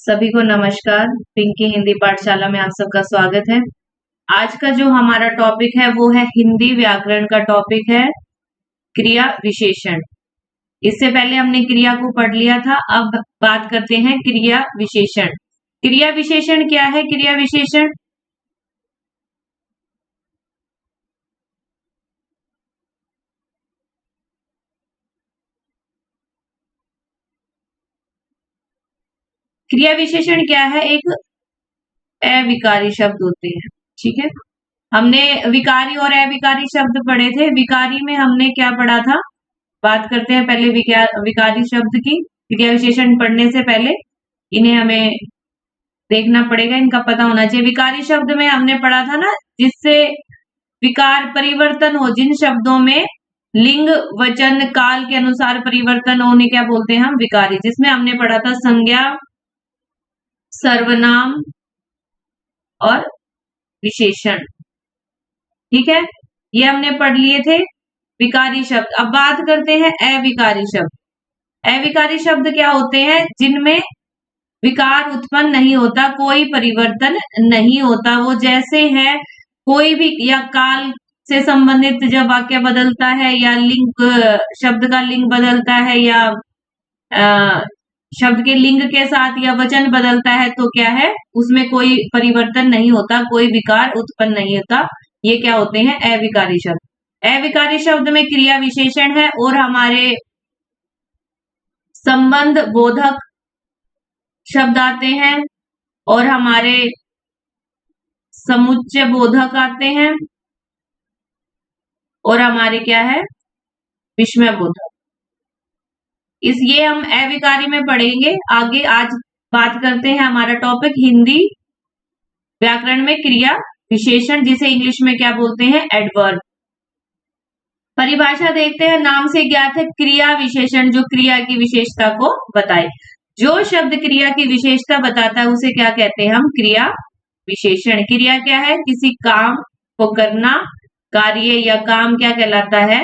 सभी को नमस्कार। पिंकी हिंदी पाठशाला में आप सबका स्वागत है। आज का जो हमारा टॉपिक है वो है हिंदी व्याकरण का टॉपिक है क्रिया विशेषण। इससे पहले हमने क्रिया को पढ़ लिया था, अब बात करते हैं क्रिया विशेषण। क्रिया विशेषण क्या है? क्रिया विशेषण क्रिया विशेषण क्या है? एक अविकारी शब्द होते हैं, ठीक है। हमने विकारी और अविकारी शब्द पढ़े थे। विकारी में हमने क्या पढ़ा था? बात करते हैं पहले विकारी शब्द की। क्रिया विशेषण पढ़ने से पहले इन्हें हमें देखना पड़ेगा, इनका पता होना चाहिए। विकारी शब्द में हमने पढ़ा था ना, जिससे विकार परिवर्तन हो, जिन शब्दों में लिंग वचन काल के अनुसार परिवर्तन होने क्या बोलते हैं हम? विकारी। जिसमें हमने पढ़ा था संज्ञा, सर्वनाम और विशेषण, ठीक है। ये हमने पढ़ लिए थे विकारी शब्द। अब बात करते हैं अविकारी शब्द। अविकारी शब्द क्या होते हैं? जिनमें विकार उत्पन्न नहीं होता, कोई परिवर्तन नहीं होता, वो जैसे है, कोई भी, या काल से संबंधित जब वाक्य बदलता है, या लिंग, शब्द का लिंग बदलता है, या शब्द के लिंग के साथ या वचन बदलता है, तो क्या है, उसमें कोई परिवर्तन नहीं होता, कोई विकार उत्पन्न नहीं होता। ये क्या होते हैं? अविकारी शब्द। अविकारी शब्द में क्रिया विशेषण है और हमारे संबंध बोधक शब्द आते हैं और हमारे समुच्चय बोधक आते हैं और हमारे क्या है? विस्मय बोधक। ये हम अविकारी में पढ़ेंगे आगे। आज बात करते हैं, हमारा टॉपिक हिंदी व्याकरण में क्रिया विशेषण, जिसे इंग्लिश में क्या बोलते हैं? एडवर्ब। परिभाषा देखते हैं। नाम से ज्ञात है क्रिया विशेषण, जो क्रिया की विशेषता को बताए। जो शब्द क्रिया की विशेषता बताता है उसे क्या कहते हैं हम? क्रिया विशेषण। क्रिया क्या है? किसी काम को करना। कार्य या काम क्या कहलाता है?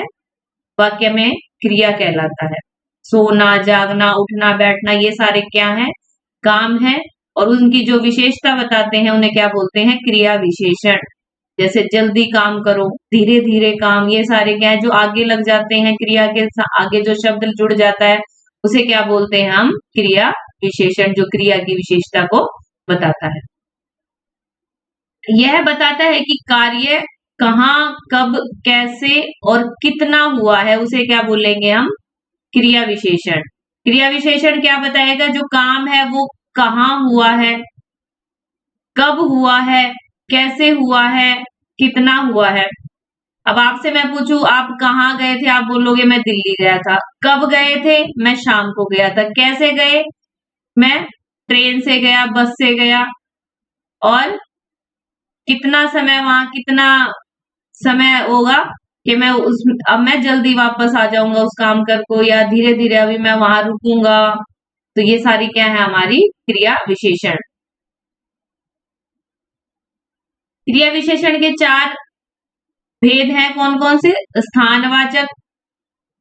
वाक्य में क्रिया कहलाता है। सोना, जागना, उठना, बैठना, ये सारे क्या हैं? काम है। और उनकी जो विशेषता बताते हैं उन्हें क्या बोलते हैं? क्रिया विशेषण। जैसे जल्दी काम करो, धीरे धीरे काम, ये सारे क्या है? जो आगे लग जाते हैं, क्रिया के आगे जो शब्द जुड़ जाता है उसे क्या बोलते हैं हम? क्रिया विशेषण, जो क्रिया की विशेषता को बताता है। यह बताता है कि कार्य कहाँ, कब, कैसे और कितना हुआ है, उसे क्या बोलेंगे हम? क्रिया विशेषण। क्रिया विशेषण क्या बताएगा? जो काम है वो कहाँ हुआ है, कब हुआ है, कैसे हुआ है, कितना हुआ है। अब आपसे मैं पूछूं आप कहाँ गए थे, आप बोलोगे मैं दिल्ली गया था। कब गए थे? मैं शाम को गया था। कैसे गए? मैं ट्रेन से गया, बस से गया। और कितना समय, वहां कितना समय होगा कि मैं अब मैं जल्दी वापस आ जाऊंगा उस काम कर को, या धीरे धीरे अभी मैं वहां रुकूंगा। तो ये सारी क्या है? हमारी क्रिया विशेषण। क्रिया विशेषण के चार भेद हैं। कौन कौन से? स्थानवाचक,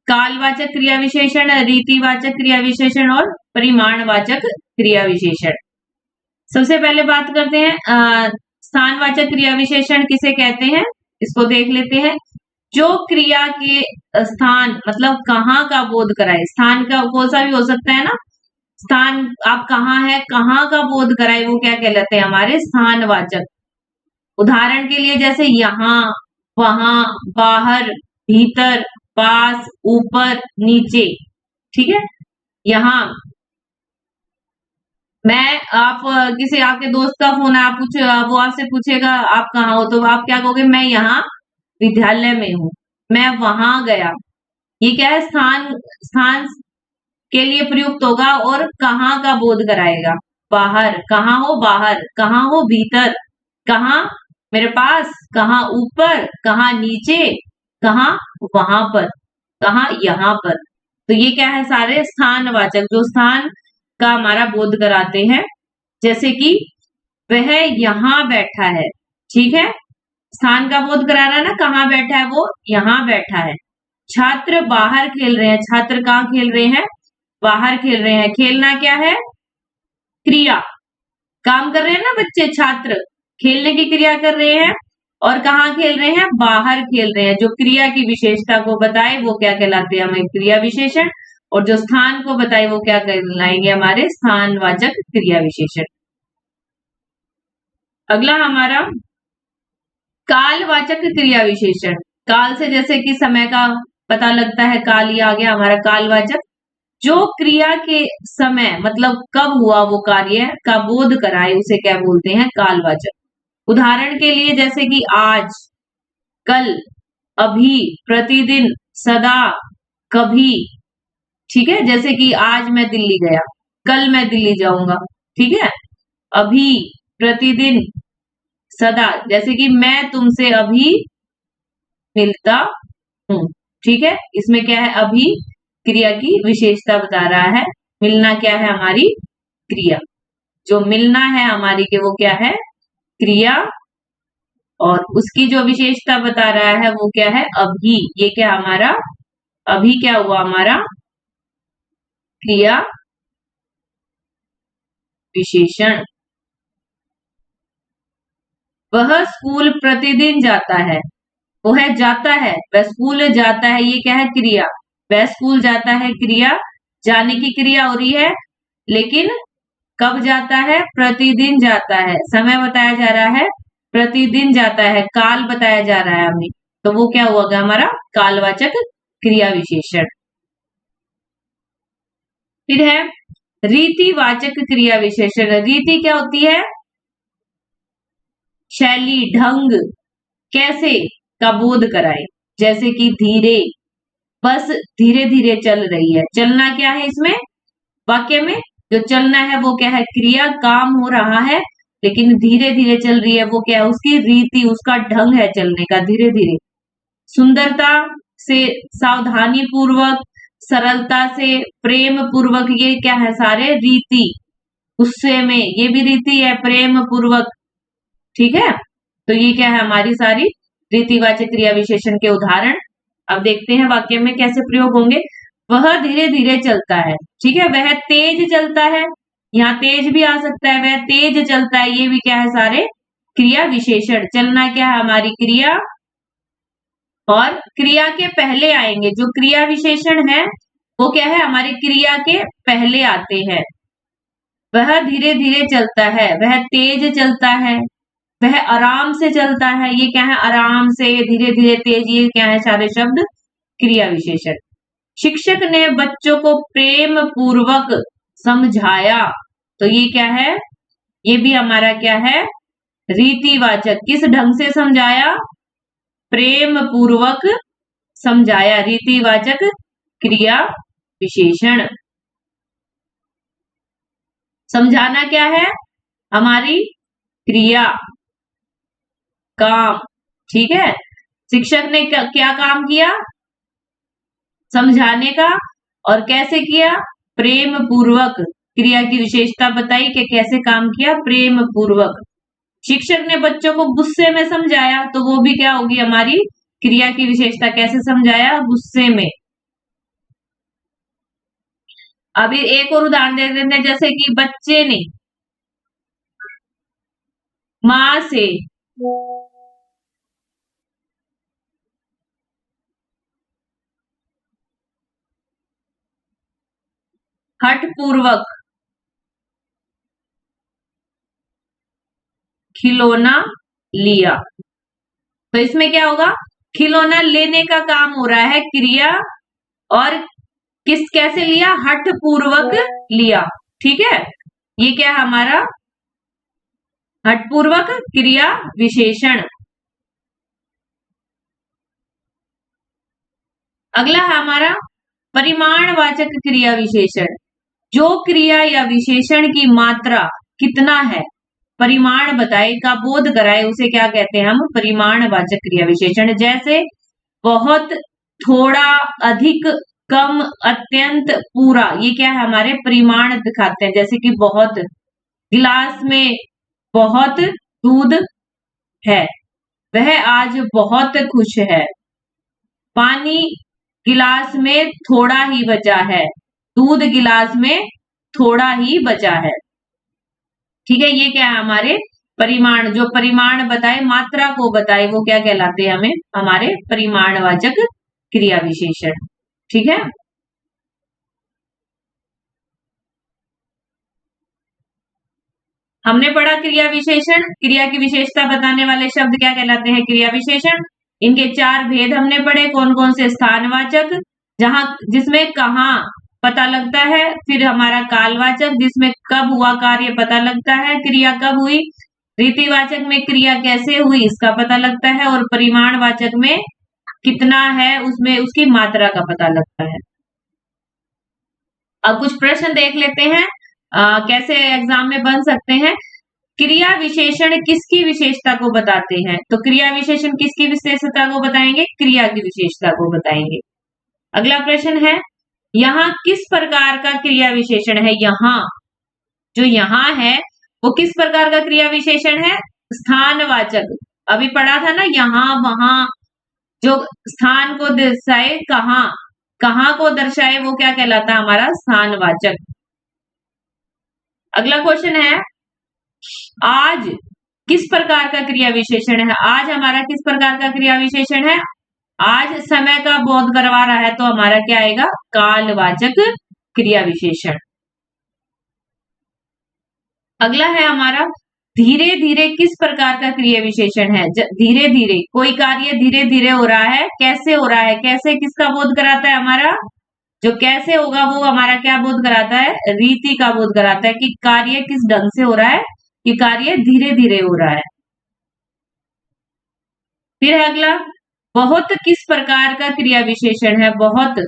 कालवाचक क्रिया विशेषण, रीतिवाचक क्रिया विशेषण और परिमाणवाचक क्रिया विशेषण। सबसे पहले बात करते हैं स्थानवाचक क्रिया विशेषण किसे कहते हैं, इसको देख लेते हैं। जो क्रिया के स्थान, मतलब कहाँ का बोध कराए। स्थान का कौन सा भी हो सकता है ना, स्थान आप कहाँ है, कहाँ का बोध कराए, वो क्या कहलाते हैं? हमारे स्थानवाचक। उदाहरण के लिए जैसे यहाँ, वहां, बाहर, भीतर, पास, ऊपर, नीचे, ठीक है। यहाँ मैं, आप किसी आपके दोस्त का फोन है, आप वो आपसे पूछेगा आप कहाँ हो, तो आप क्या कहोगे? मैं यहाँ विद्यालय में हूँ, मैं वहां गया। ये क्या है? स्थान, स्थान के लिए प्रयुक्त होगा और कहाँ का बोध कराएगा। बाहर, कहाँ हो? बाहर। कहाँ हो? भीतर। कहाँ? मेरे पास। कहाँ? ऊपर। कहाँ? नीचे। कहाँ? वहां पर। कहाँ? यहाँ पर। तो ये क्या है? सारे स्थानवाचक, जो स्थान का हमारा बोध कराते हैं। जैसे कि वह यहाँ बैठा है, ठीक है। स्थान का बोध करा रहा है ना, कहाँ बैठा है वो? यहाँ बैठा है। छात्र बाहर खेल रहे हैं। छात्र कहाँ खेल रहे हैं? बाहर खेल रहे हैं। खेलना क्या है? क्रिया, काम कर रहे हैं ना बच्चे, छात्र खेलने की क्रिया कर रहे हैं और कहाँ खेल रहे हैं, बाहर खेल रहे हैं। जो क्रिया की विशेषता को बताए वो क्या कहलाते हैं, हमें क्रिया विशेषण, और जो स्थान को बताए वो क्या कहलाएंगे, हमारे स्थानवाचक क्रिया विशेषण। अगला हमारा कालवाचक क्रिया विशेषण। काल से जैसे कि समय का पता लगता है, काल ही आ गया हमारा कालवाचक। जो क्रिया के समय मतलब कब हुआ वो कार्य का बोध कराए उसे क्या बोलते हैं, कालवाचक। उदाहरण के लिए जैसे कि आज, कल, अभी, प्रतिदिन, सदा, कभी। ठीक है, जैसे कि आज मैं दिल्ली गया, कल मैं दिल्ली जाऊंगा। ठीक है, अभी, प्रतिदिन, सदा, जैसे कि मैं तुमसे अभी मिलता हूं। ठीक है, इसमें क्या है, अभी क्रिया की विशेषता बता रहा है, मिलना क्या है, हमारी क्रिया। जो मिलना है हमारी के वो क्या है, क्रिया, और उसकी जो विशेषता बता रहा है वो क्या है, अभी। ये क्या हमारा, अभी क्या हुआ, हमारा क्रिया विशेषण। वह स्कूल प्रतिदिन जाता है, वो है जाता है, वह स्कूल जाता है, ये क्या है, क्रिया। वह स्कूल जाता है क्रिया, जाने की क्रिया हो रही है, लेकिन कब जाता है, प्रतिदिन जाता है। समय बताया जा रहा है, प्रतिदिन जाता है, काल बताया जा रहा है हमें, तो वो क्या हुआ हमारा कालवाचक क्रिया विशेषण। फिर है रीतिवाचक क्रिया विशेषण। रीति क्या होती है, शैली, ढंग, कैसे का बोध कराए। जैसे कि धीरे, बस धीरे धीरे चल रही है, चलना क्या है इसमें, वाक्य में जो चलना है वो क्या है, क्रिया, काम हो रहा है लेकिन धीरे धीरे चल रही है, वो क्या है, उसकी रीति, उसका ढंग है चलने का, धीरे धीरे। सुंदरता से, सावधानी पूर्वक, सरलता से, प्रेम पूर्वक, ये क्या है, सारे रीति। गुस्से में, ये भी रीति है, प्रेम पूर्वक। ठीक है, तो ये क्या है, हमारी सारी रीतिवाचक क्रिया विशेषण के उदाहरण। अब देखते हैं वाक्य में कैसे प्रयोग होंगे। वह धीरे धीरे चलता है, ठीक है, वह तेज चलता है, यहाँ तेज भी आ सकता है, वह तेज चलता है, ये भी क्या है, सारे क्रिया विशेषण। चलना क्या है, हमारी क्रिया, और क्रिया के पहले आएंगे जो क्रिया विशेषण है वो क्या है, हमारी क्रिया के पहले आते हैं। वह धीरे धीरे चलता है, वह तेज चलता है, वह आराम से चलता है, ये क्या है, आराम से, धीरे धीरे, तेज, ये क्या है, सारे शब्द क्रिया विशेषण। शिक्षक ने बच्चों को प्रेम पूर्वक समझाया, तो ये क्या है, ये भी हमारा क्या है, रीतिवाचक। किस ढंग से समझाया, प्रेम पूर्वक समझाया, रीतिवाचक क्रिया विशेषण। समझाना क्या है, हमारी क्रिया, काम। ठीक है, शिक्षक ने क्या काम किया, समझाने का, और कैसे किया, प्रेम पूर्वक। क्रिया की विशेषता बताई कि कैसे काम किया, प्रेम पूर्वक। शिक्षक ने बच्चों को गुस्से में समझाया, तो वो भी क्या होगी, हमारी क्रिया की विशेषता। कैसे समझाया, गुस्से में। अभी एक और उदाहरण दे देते हैं, जैसे कि बच्चे ने मां से हठ पूर्वक खिलौना लिया, तो इसमें क्या होगा, खिलौना लेने का काम हो रहा है, क्रिया, और कैसे लिया, हठ पूर्वक लिया। ठीक है, ये क्या है, हमारा हठ पूर्वक क्रिया विशेषण। अगला है हमारा परिमाणवाचक क्रिया विशेषण। जो क्रिया या विशेषण की मात्रा कितना है, परिमाण बताए का बोध कराए, उसे क्या कहते हैं हम, परिमाणवाचक क्रिया विशेषण। जैसे बहुत, थोड़ा, अधिक, कम, अत्यंत, पूरा, ये क्या है, हमारे परिमाण दिखाते हैं। जैसे कि बहुत, गिलास में बहुत दूध है, वह आज बहुत खुश है। पानी गिलास में थोड़ा ही बचा है, दूध गिलास में थोड़ा ही बचा है। ठीक है, ये क्या है हमारे परिमाण, जो परिमाण बताए, मात्रा को बताए, वो क्या कहलाते हैं हमें, हमारे परिमाणवाचक क्रिया विशेषण। ठीक है, हमने पढ़ा क्रिया विशेषण, क्रिया की विशेषता बताने वाले शब्द क्या कहलाते हैं, क्रिया विशेषण। इनके चार भेद हमने पढ़े, कौन कौन से, स्थानवाचक, जहां जिसमें कहाँ पता लगता है, फिर हमारा कालवाचक जिसमें कब हुआ कार्य पता लगता है, क्रिया कब हुई, रीतिवाचक में क्रिया कैसे हुई इसका पता लगता है, और परिमाणवाचक में कितना है उसमें उसकी मात्रा का पता लगता है। अब कुछ प्रश्न देख लेते हैं कैसे एग्जाम में बन सकते हैं। क्रिया विशेषण किसकी विशेषता को बताते हैं, तो क्रिया विशेषण किसकी विशेषता को बताएंगे, क्रिया की विशेषता को बताएंगे। अगला प्रश्न है, यहाँ किस प्रकार का क्रिया विशेषण है, यहाँ जो यहाँ है वो किस प्रकार का क्रिया विशेषण है, स्थानवाचक। अभी पढ़ा था ना, यहाँ वहां, जो स्थान को दर्शाए, कहाँ कहाँ को दर्शाए, वो क्या कहलाता है, हमारा स्थानवाचक। अगला क्वेश्चन है, आज किस प्रकार का क्रिया विशेषण है, आज हमारा किस प्रकार का क्रिया विशेषण है, आज समय का बोध करवा रहा है, तो हमारा क्या आएगा, कालवाचक क्रिया विशेषण। अगला है हमारा, धीरे धीरे किस प्रकार का क्रिया विशेषण है, धीरे धीरे, कोई कार्य धीरे धीरे हो रहा है, कैसे हो रहा है, कैसे किसका बोध कराता है, हमारा जो कैसे होगा वो हमारा क्या बोध कराता है, रीति का बोध कराता है कि कार्य किस ढंग से हो रहा है, कि कार्य धीरे धीरे हो रहा है। फिर है अगला, बहुत किस प्रकार का क्रिया विशेषण है, बहुत,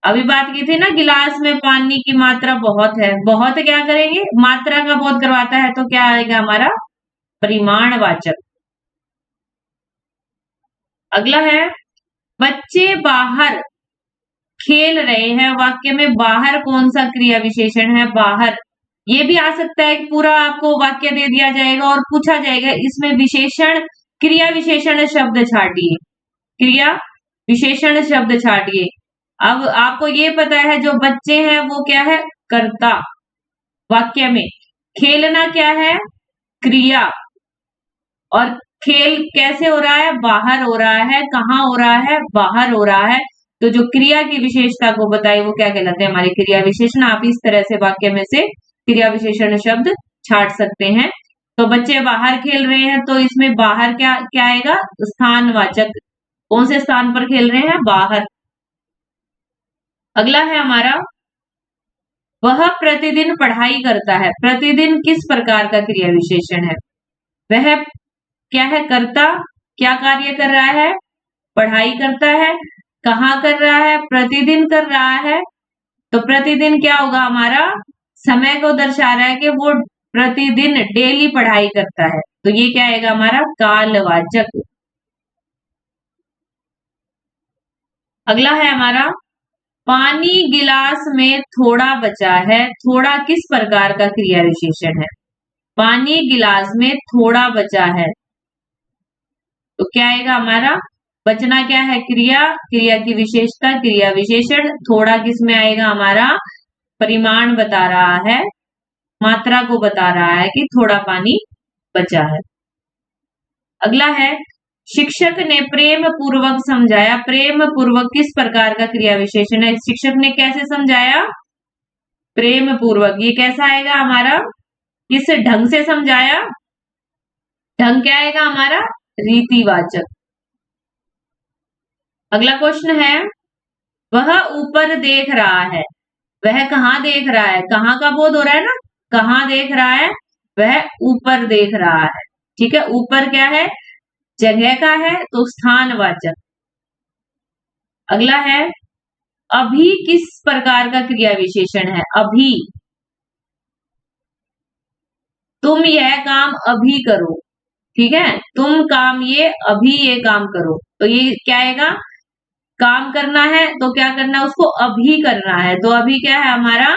अभी बात की थी ना, गिलास में पानी की मात्रा बहुत है, बहुत क्या करेंगे, मात्रा का बोध करवाता है, तो क्या आएगा हमारा परिमाणवाचक। अगला है, बच्चे बाहर खेल रहे हैं, वाक्य में बाहर कौन सा क्रिया विशेषण है, बाहर। ये भी आ सकता है कि पूरा आपको वाक्य दे दिया जाएगा और पूछा जाएगा इसमें विशेषण, क्रिया विशेषण शब्द छाटिए, क्रिया विशेषण शब्द छाटिए। अब आपको ये पता है जो बच्चे हैं वो क्या है, कर्ता, वाक्य में खेलना क्या है, क्रिया, और खेल कैसे हो रहा है, बाहर हो रहा है, कहाँ हो रहा है, बाहर हो रहा है, तो जो क्रिया की विशेषता को बताए वो क्या कहलाते हैं, हमारे क्रिया विशेषण। आप इस तरह से वाक्य में से क्रिया विशेषण शब्द छाट सकते हैं। तो बच्चे बाहर खेल रहे हैं, तो इसमें बाहर क्या क्या आएगा, स्थानवाचक, कौन से स्थान पर खेल रहे हैं, बाहर। अगला है हमारा, वह प्रतिदिन पढ़ाई करता है, प्रतिदिन किस प्रकार का क्रिया विशेषण है, वह क्या है, कर्ता, क्या कार्य कर रहा है, पढ़ाई करता है, कहाँ कर रहा है, प्रतिदिन कर रहा है, तो प्रतिदिन क्या होगा हमारा, समय को दर्शा रहा है कि वो प्रतिदिन डेली पढ़ाई करता है, तो ये क्या आएगा हमारा कालवाचक। अगला है हमारा, पानी गिलास में थोड़ा बचा है, थोड़ा किस प्रकार का क्रिया विशेषण है, पानी गिलास में थोड़ा बचा है, तो क्या आएगा हमारा, बचना क्या है, क्रिया, क्रिया की विशेषता, क्रिया विशेषण, थोड़ा किस में आएगा हमारा, परिमाण बता रहा है, मात्रा को बता रहा है कि थोड़ा पानी बचा है। अगला है, शिक्षक ने प्रेम पूर्वक समझाया, प्रेम पूर्वक किस प्रकार का क्रिया विशेषण है, शिक्षक ने कैसे समझाया, प्रेम पूर्वक, ये कैसा आएगा हमारा, किस ढंग से समझाया, ढंग क्या आएगा हमारा, रीतिवाचक। अगला क्वेश्चन है, वह ऊपर देख रहा है, वह कहाँ देख रहा है, कहाँ का बोध हो रहा है ना, कहाँ देख रहा है, वह ऊपर देख रहा है, ठीक है, ऊपर क्या है, जगह का है, तो स्थानवाचक। अगला है, अभी किस प्रकार का क्रिया विशेषण है, अभी, तुम यह काम अभी करो, ठीक है, तुम काम ये अभी ये काम करो, तो ये क्या आएगा, काम करना है तो क्या करना है, उसको अभी करना है, तो अभी क्या है हमारा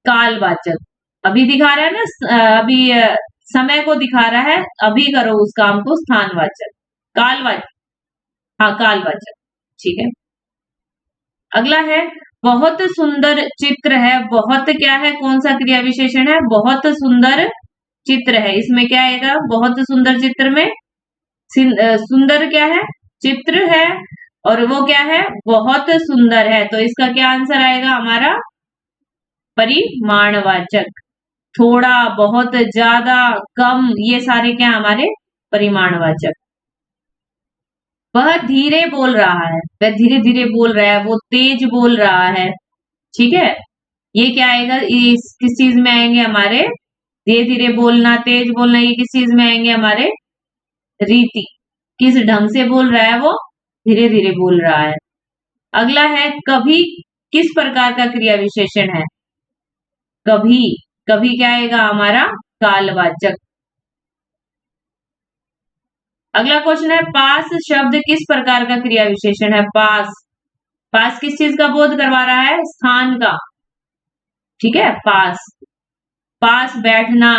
कालवाचक। अभी दिखा रहा है ना, अभी समय को दिखा रहा है, अभी करो उस काम को, स्थानवाचक, कालवाचक, हाँ कालवाचक, ठीक है। अगला है, बहुत सुंदर चित्र है, बहुत क्या है, कौन सा क्रिया विशेषण है, बहुत सुंदर चित्र है। इसमें क्या आएगा, बहुत सुंदर चित्र में सुंदर क्या है, चित्र है, और वो क्या है, बहुत सुंदर है। तो इसका क्या आंसर आएगा हमारा, परिमाणवाचक। थोड़ा, बहुत, ज्यादा, कम, ये सारे क्या हमारे परिमाणवाचक। वह धीरे बोल रहा है, वह धीरे धीरे बोल रहा है, वो तेज बोल रहा है। ठीक है, ये क्या आएगा, इस किस चीज में आएंगे हमारे, धीरे धीरे बोलना, तेज बोलना, ये किस चीज में आएंगे हमारे, रीति। किस ढंग से बोल रहा है वो, धीरे धीरे बोल रहा है। अगला है कभी, किस प्रकार का क्रिया विशेषण है, कभी। कभी क्या आएगा हमारा, कालवाचक। अगला क्वेश्चन है, पास शब्द किस प्रकार का क्रिया विशेषण है, पास। पास किस चीज का बोध करवा रहा है, स्थान का। ठीक है, पास। पास बैठना,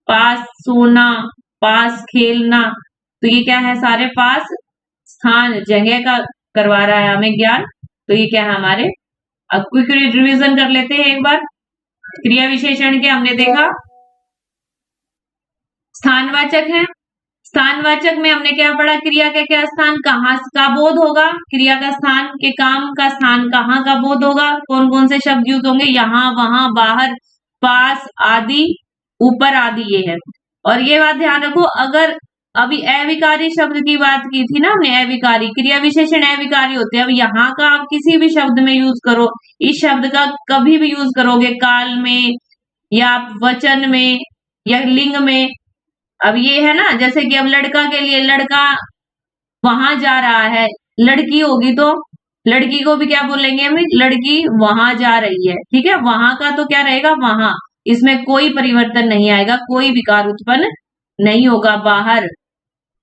पास सोना, पास खेलना, तो ये क्या है, सारे पास स्थान, जगह का करवा रहा है हमें ज्ञान। तो ये क्या है हमारे, अब क्विक रिवीजन कर लेते हैं एक बार। क्रिया विशेषण के हमने देखा, स्थानवाचक है। स्थानवाचक में हमने क्या पढ़ा, क्रिया का क्या स्थान, कहाँ का बोध होगा, क्रिया का स्थान के काम का स्थान कहाँ का बोध होगा, कौन कौन से शब्द यूज होंगे, यहाँ, वहां, बाहर, पास, आदि, ऊपर, आदि, ये है। और ये बात ध्यान रखो, अगर अभी अविकारी शब्द की बात की थी ना हमने, अविकारी क्रिया विशेषण अविकारी होते हैं। अब यहाँ का आप किसी भी शब्द में यूज करो, इस शब्द का कभी भी यूज करोगे, काल में या आप वचन में या लिंग में। अब ये है ना, जैसे कि अब लड़का के लिए, लड़का वहां जा रहा है, लड़की होगी तो लड़की को भी क्या बोलेंगे हम, लड़की वहां जा रही है। ठीक है, वहां का तो क्या रहेगा, वहां, इसमें कोई परिवर्तन नहीं आएगा, कोई विकार उत्पन्न नहीं होगा। बाहर,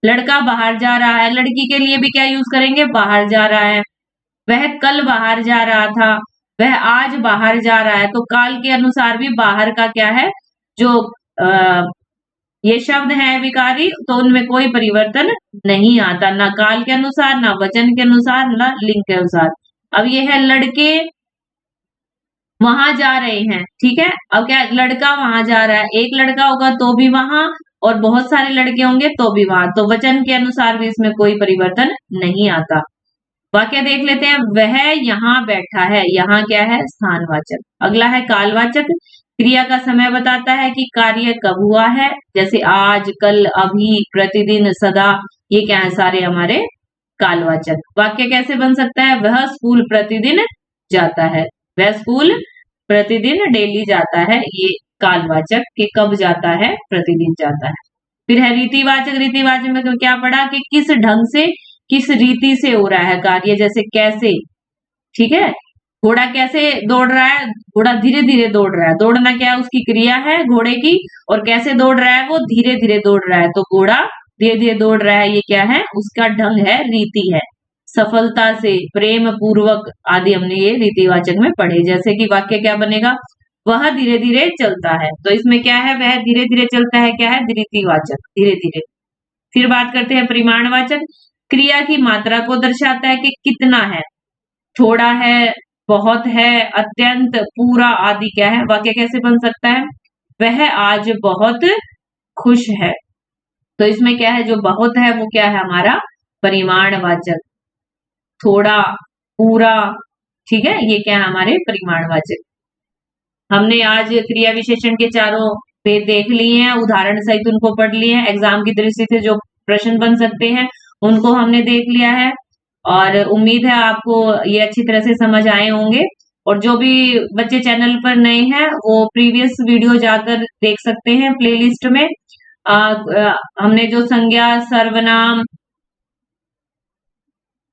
लड़का बाहर जा रहा है, लड़की के लिए भी क्या यूज करेंगे, बाहर जा रहा है। वह कल बाहर जा रहा था, वह आज बाहर जा रहा है। तो काल के अनुसार भी बाहर का क्या है, जो ये शब्द है विकारी, तो उनमें कोई परिवर्तन नहीं आता, ना काल के अनुसार, ना वचन के अनुसार, ना लिंग के अनुसार। अब ये है लड़के वहां जा रहे हैं। ठीक है, अब क्या, लड़का वहां जा रहा है, एक लड़का होगा तो भी वहां, और बहुत सारे लड़के होंगे तो भी वहां, तो वचन के अनुसार भी इसमें कोई परिवर्तन नहीं आता। वाक्य देख लेते हैं, वह यहाँ बैठा है, यहाँ क्या है, स्थानवाचक। अगला है कालवाचक, क्रिया का समय बताता है कि कार्य कब हुआ है, जैसे आज, कल, अभी, प्रतिदिन, सदा, ये क्या है, सारे हमारे कालवाचक। वाक्य कैसे बन सकता है, वह स्कूल प्रतिदिन जाता है, वह स्कूल प्रतिदिन डेली जाता है, ये कालवाचक के कब जाता है, प्रतिदिन जाता है। फिर है रीतिवाचक, रीतिवाचक में क्या पढ़ा कि किस ढंग से, किस रीति से हो रहा है कार्य, जैसे कैसे। ठीक है, घोड़ा कैसे दौड़ रहा है, घोड़ा धीरे धीरे दौड़ रहा है, दौड़ना क्या है, उसकी क्रिया है घोड़े की, और कैसे दौड़ रहा है, वो धीरे धीरे दौड़ रहा है, तो घोड़ा धीरे धीरे दौड़ रहा है, ये क्या है, उसका ढंग है, रीति है। सफलता से, प्रेम पूर्वक, आदि हमने ये रीतिवाचक में पढ़े। जैसे कि वाक्य क्या बनेगा, वह धीरे धीरे चलता है, तो इसमें क्या है, वह धीरे धीरे चलता है, क्या है, रीतिवाचक, धीरे धीरे। फिर बात करते हैं परिमाणवाचक, क्रिया की मात्रा को दर्शाता है कि कितना है, थोड़ा है, बहुत है, अत्यंत, पूरा, आदि क्या है। वाक्य कैसे बन सकता है, वह आज बहुत खुश है, तो इसमें क्या है, जो बहुत है वो क्या है हमारा परिमाणवाचक। थोड़ा, पूरा, ठीक है, ये क्या है हमारे परिमाणवाचक। हमने आज क्रिया विशेषण के चारों पे देख लिए हैं, उदाहरण सहित उनको पढ़ लिए हैं, एग्जाम की दृष्टि से जो प्रश्न बन सकते हैं उनको हमने देख लिया है, और उम्मीद है आपको ये अच्छी तरह से समझ आए होंगे। और जो भी बच्चे चैनल पर नए हैं वो प्रीवियस वीडियो जाकर देख सकते हैं प्लेलिस्ट में। हमने जो संज्ञा, सर्वनाम,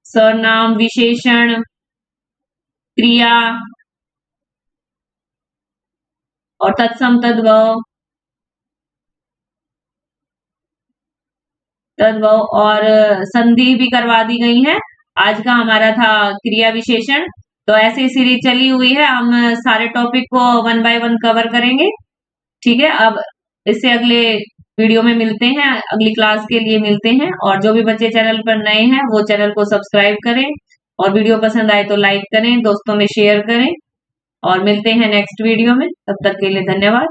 सर्वनाम, विशेषण, क्रिया और तत्सम, तद्भव, तद्भव और संधि भी करवा दी गई है। आज का हमारा था क्रिया विशेषण। तो ऐसी सीरीज चली हुई है, हम सारे टॉपिक को 1 बाय 1 कवर करेंगे। ठीक है, अब इससे अगले वीडियो में मिलते हैं, अगली क्लास के लिए मिलते हैं। और जो भी बच्चे चैनल पर नए हैं वो चैनल को सब्सक्राइब करें, और वीडियो पसंद आए तो लाइक करें, दोस्तों में शेयर करें और मिलते हैं नेक्स्ट वीडियो में। तब तक के लिए धन्यवाद।